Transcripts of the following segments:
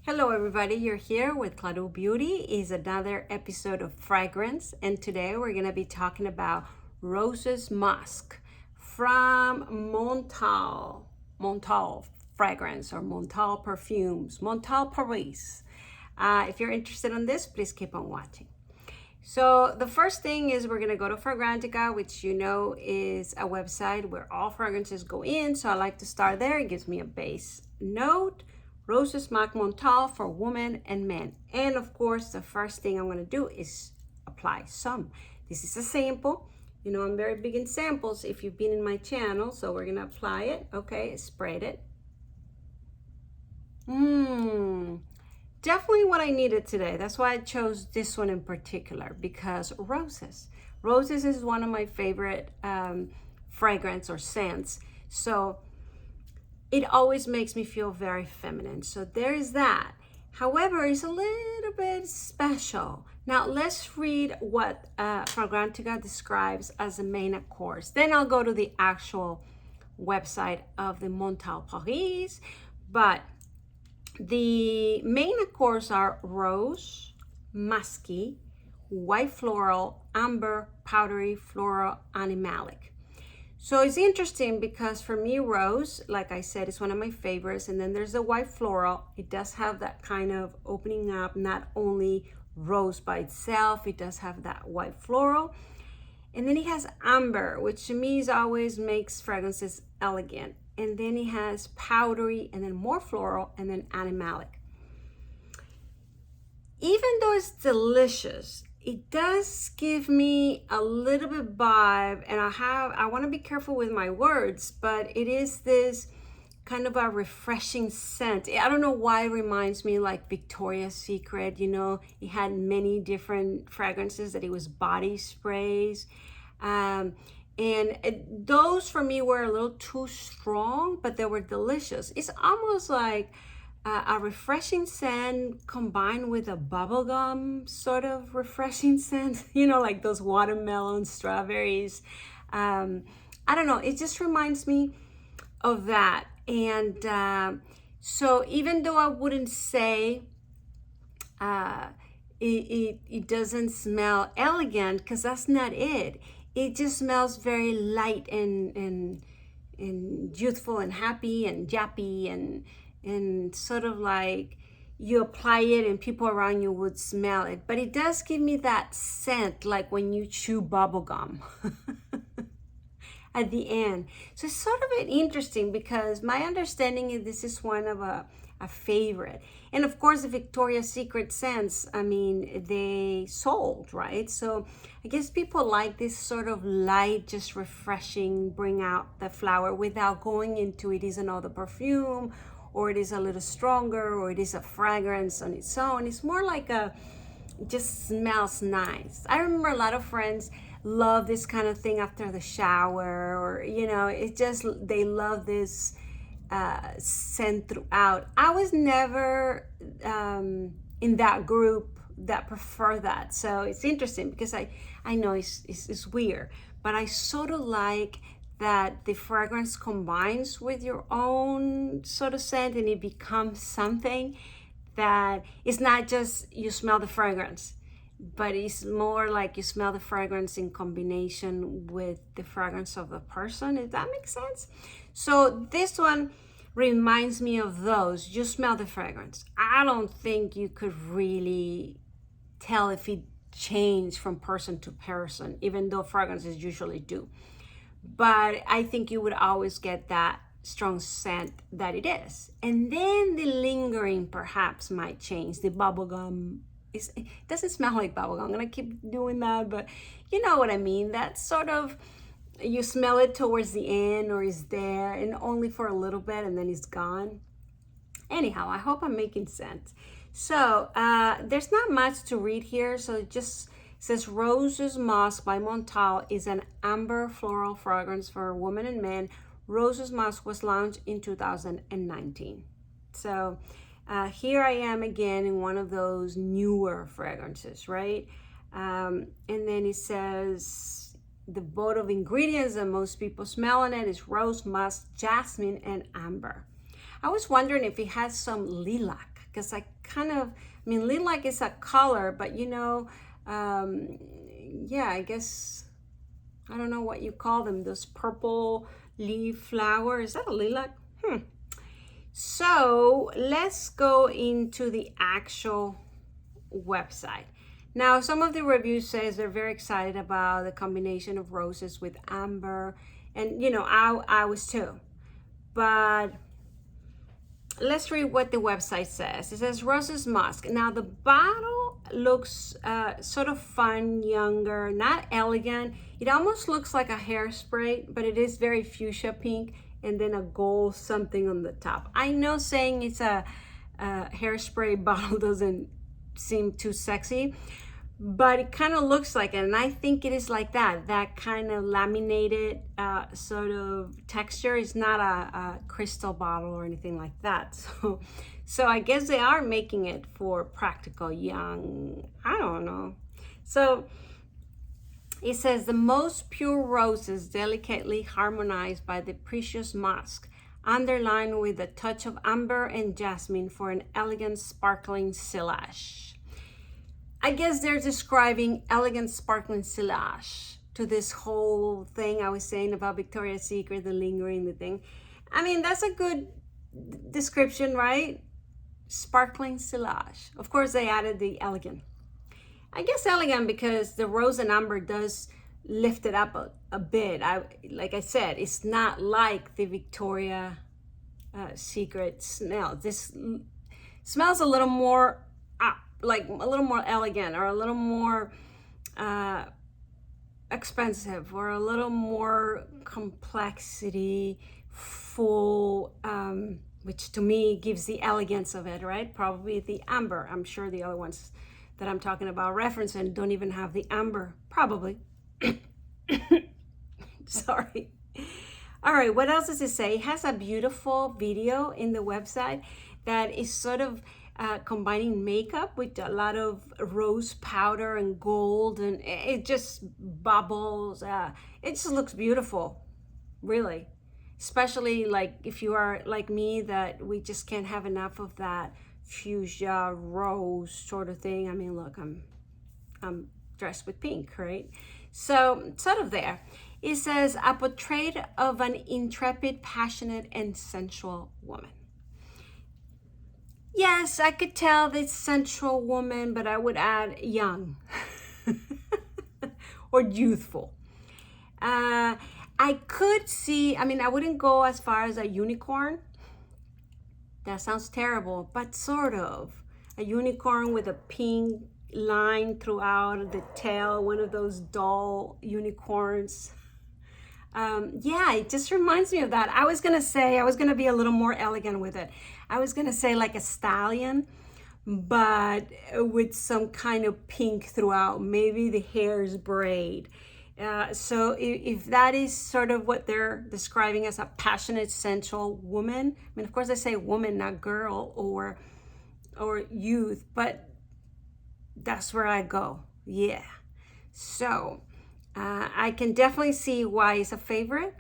Hello everybody, you're here with Clado Beauty. Is another episode of Fragrance, and today we're going to be talking about Roses Musk from Montale Fragrance or Montale Perfumes, Montale Paris. If you're interested in this, please keep on watching. So the first thing is we're going to go to Fragrantica, which you know is a website where all fragrances go in. So I like to start there. It gives me a base note. Roses Musk Montale for women and men. And of course, the first thing I'm going to do is apply some. This is a sample. You know, I'm very big in samples if you've been in my channel. So we're going to apply it. Okay, spread it. Definitely what I needed today. That's why I chose this one in particular, because roses. Roses is one of my favorite fragrance or scents. So it always makes me feel very feminine. So there is that. However, it's a little bit special. Now let's read what Fragrantica describes as the main accords. Then I'll go to the actual website of the Montaleparisfragrance. But the main accords are rose, musky, white floral, amber, powdery, floral, animalic. So it's interesting because for me, rose, like I said, is one of my favorites. And then there's the white floral. It does have that kind of opening up, not only rose by itself, it does have that white floral. And then it has amber, which to me is always makes fragrances elegant. And then it has powdery, and then more floral, and then animalic. Even though it's delicious, it does give me a little bit vibe, and I want to be careful with my words, but it is this kind of a refreshing scent. I don't know why it reminds me like Victoria's Secret. You know, it had many different fragrances that it was body sprays. Those for me were a little too strong, but they were delicious. It's almost like a refreshing scent combined with a bubblegum sort of refreshing scent, you know, like those watermelon, strawberries. I don't know, it just reminds me of that. And so even though I wouldn't say it doesn't smell elegant, because that's not it. It just smells very light and youthful and happy and yappy and sort of like you apply it and people around you would smell it. But it does give me that scent like when you chew bubble gum at the end. So it's sort of interesting because my understanding is this is one of a favorite. And of course the Victoria's Secret scents, I mean, they sold, right? So I guess people like this sort of light, just refreshing, bring out the flower without going into it is another perfume, or it is a little stronger, or it is a fragrance on its own. It's more like it just smells nice. I remember a lot of friends love this kind of thing after the shower, or, you know, it just, they love this scent throughout. I was never in that group that prefer that. So it's interesting because I know it's weird, but I sort of like that the fragrance combines with your own sort of scent and it becomes something that is not just you smell the fragrance, but it's more like you smell the fragrance in combination with the fragrance of the person, if that makes sense. So this one reminds me of those. You smell the fragrance. I don't think you could really tell if it changed from person to person, even though fragrances usually do. But I think you would always get that strong scent that it is. And then the lingering perhaps might change. The bubblegum, it doesn't smell like bubblegum. I'm gonna keep doing that, but you know what I mean. That sort of, you smell it towards the end or is there and only for a little bit and then it's gone. Anyhow, I hope I'm making sense. So there's not much to read here. So it just says Roses Musk by Montale is an amber floral fragrance for women and men. Roses Musk was launched in 2019. So here I am again in one of those newer fragrances, right? And then it says the both of ingredients that most people smell in it is rose, musk, jasmine, and amber. I was wondering if it has some lilac because I mean, lilac is a color, but you know, yeah, I guess, I don't know what you call them, those purple leaf flowers. Is that a lilac? So let's go into the actual website. Now, some of the reviews says they're very excited about the combination of roses with amber, and you know, I was too. But let's read what the website says. It says Roses Musk. Now the bottle looks sort of fun, younger, not elegant. It almost looks like a hairspray, but it is very fuchsia pink, and then a gold something on the top. I know saying it's a hairspray bottle doesn't seem too sexy, but it kind of looks like it, and I think it is like that kind of laminated sort of texture. Is not a crystal bottle or anything like that. So I guess they are making it for practical young, I don't know. So it says the most pure roses delicately harmonized by the precious musk, underlined with a touch of amber and jasmine for an elegant sparkling sillage. I guess they're describing elegant sparkling sillage to this whole thing I was saying about Victoria's Secret, the lingering, the thing. I mean, that's a good description, right? Sparkling sillage. Of course, they added the elegant. I guess elegant because the rose and amber does lift it up a bit. Like I said, it's not like the Victoria's Secret smell. This smells a little more like a little more elegant, or a little more expensive, or a little more complexity, full, which to me gives the elegance of it, right? Probably the amber. I'm sure the other ones that I'm talking about referencing don't even have the amber, probably. Sorry. All right, what else does it say? It has a beautiful video in the website that is sort of combining makeup with a lot of rose powder and gold, and it just bubbles. It just looks beautiful, really. Especially like if you are like me, that we just can't have enough of that fuchsia rose sort of thing. I mean, look, I'm dressed with pink, right? So sort of there. It says a portrait of an intrepid, passionate, and sensual woman. Yes, I could tell this sensual woman, but I would add young or youthful. I could see, I mean, I wouldn't go as far as a unicorn. That sounds terrible, but sort of. A unicorn with a pink line throughout the tail, one of those doll unicorns. Yeah, it just reminds me of that. I was gonna be a little more elegant with it. I was gonna say like a stallion, but with some kind of pink throughout, maybe the hair's braid. So if that is sort of what they're describing as a passionate, sensual woman, I mean, of course I say woman, not girl or youth, but that's where I go. Yeah. So I can definitely see why it's a favorite.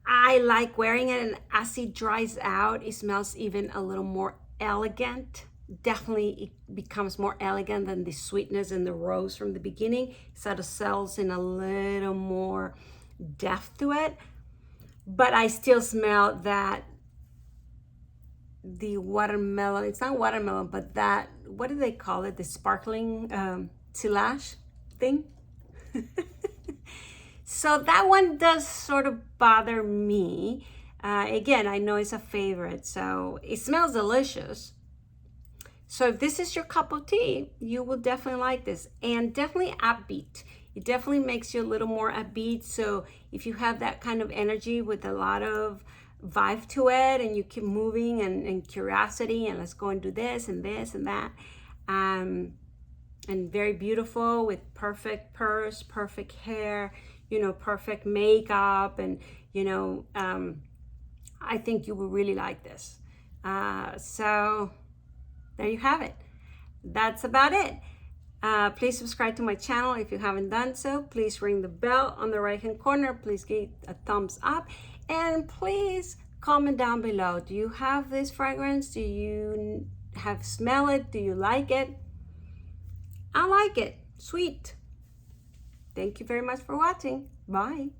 I like wearing it, and as it dries out, it smells even a little more elegant. Definitely it becomes more elegant than the sweetness and the rose from the beginning. It sort of sells in a little more depth to it, but I still smell that the watermelon, it's not watermelon, but that, what do they call it, the sparkling sillage thing. So that one does sort of bother me. Again, I know it's a favorite, so it smells delicious. So if this is your cup of tea, you will definitely like this, and definitely upbeat. It definitely makes you a little more upbeat. So if you have that kind of energy with a lot of vibe to it, and you keep moving and curiosity, and let's go and do this and this and that, and very beautiful with perfect purse, perfect hair, you know, perfect makeup, and you know, I think you will really like this. So there you have it. That's about it. Please subscribe to my channel if you haven't done so. Please ring the bell on the right hand corner. Please give a thumbs up, and please comment down below. Do you have this fragrance? Do you have smell it? Do you like it? I like it. Sweet. Thank you very much for watching. Bye.